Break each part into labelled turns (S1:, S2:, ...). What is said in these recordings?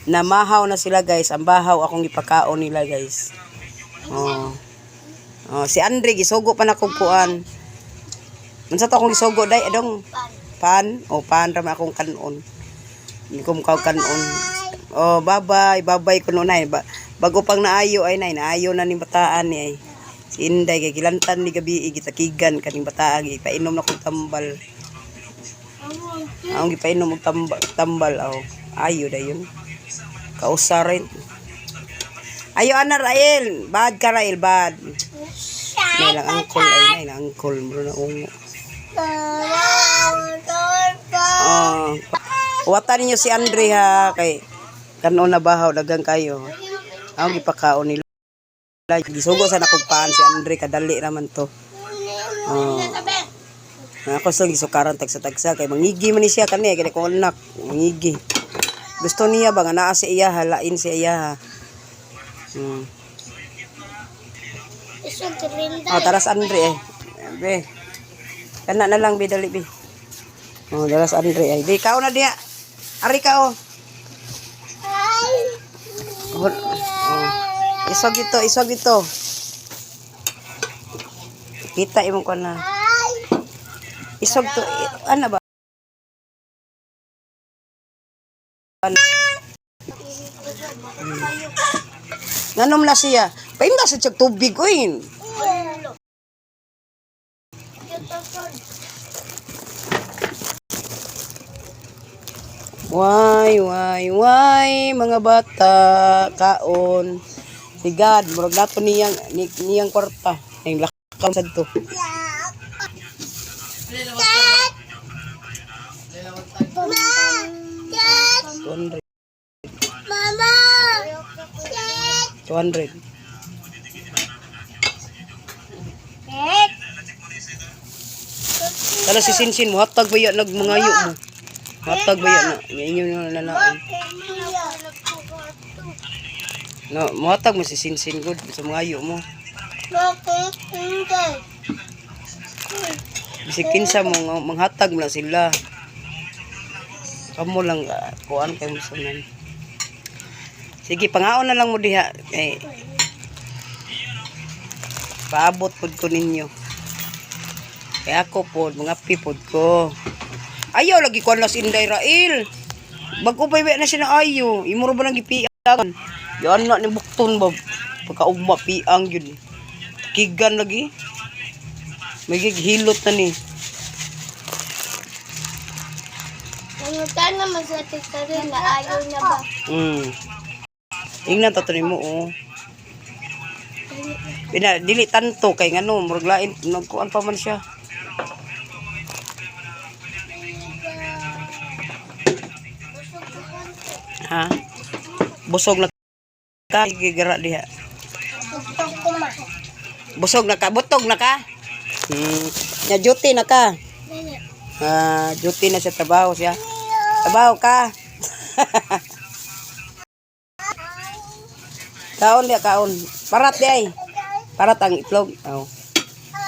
S1: Namahaw na sila guys. Ang bahaw akong ipakaon nila guys. Oh. Oh, si Andre gisugo pa na kuan. Unsa to akong gisugo day adong pan o pan ra man akong kanon. Hindi ko mukaw kanon. Oh, bye-bye kuno nay. Bago pang naayo ay nay, naayo na ning bataan ni ay. Si Inday kay gilantan ni gabi gitakigan kaning bataan ipainom na kong tambal. Ang gipainom og tambal aw. Ayo dayon. Kausa rin. Ayo ana Rael, bad ka Rael, bad. Nay lang angkol ay nay lang angkol mo na ungo. Oh. Watan niyo si Andre ha kay kanon na bahaw dagang kayo. Ang gipakaon nila. Gisugo sa nakugpaan si Andre kadali raman to. Oh. Ako sa gisukaran tagsa-tagsa kay mangigi man ni siya kani kay ko anak, mangigi. Gusto niya ba nga naa si iya halain si iya. Oh, taras Andre eh. Be. Kana na lang bidali bi. Oh, taras Andre ay. Di kao na diya. Ari ka oh. Oh. Isog ito. Kita imong ko na. Isog to ana ba? Nganom na siya. Painda sa tiyag tubig oy. Why, mga bata, kaon. Si God, murag nato niyang kwarta. Yung lakaw sad to. Mama! 200. Tala si Sinsin mo, hatag ba yan nagmangayo mo? Hatag ba yan na? Ngayon yung nanaan. No, muhatag mo si Sinsin good sa mangayo mo. Bisik kinsa mo, manghatag mo lang sila. Kamu lang kuan kay mo sunan. Sige, pangaon na lang mo diha. Eh, paabot pod ko ninyo. Kaya ako pod, mga pipod ko. Ayaw lagi kuan las Inday Rael. Bago pa na siya na ayo. Imuro ba nang gipiang? Yan na ni bukton ba? Pagkaugma piang yun. Kigan lagi. May gighilot na ni.
S2: Tangutan naman sa tiktarin na ayaw niya ba?
S1: Ingnan tatunin mo oh. Dili tanto kay ngano murag lain nagkuan pa man siya. Ha? Busog na ka gigara diha. Busog na ka, butog na ka. Nya duty na ka. Duty na sa trabaho siya. Trabaho ka. Kaon dia kaon. Parat di ay. Parat ang itlog. Oh.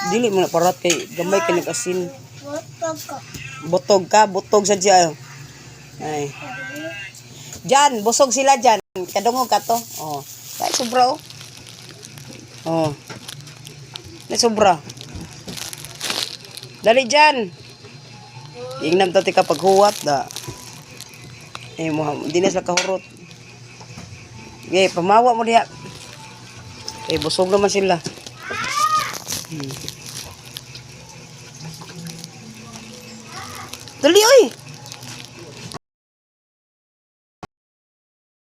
S1: Dili mo na parat kay gamay kay nag-asin. Butog ka, butog sa diya. Ay. Jan, busog sila Jan. Kadungog ka to. Oh. Dai sobra oh. Oh. Dai sobra. Dali Jan. Ingnam to ti kapag huwat da. Eh mo dinas la kahurot. Okay, pamawa mo diha. Eh, busog naman sila. Dali, oy!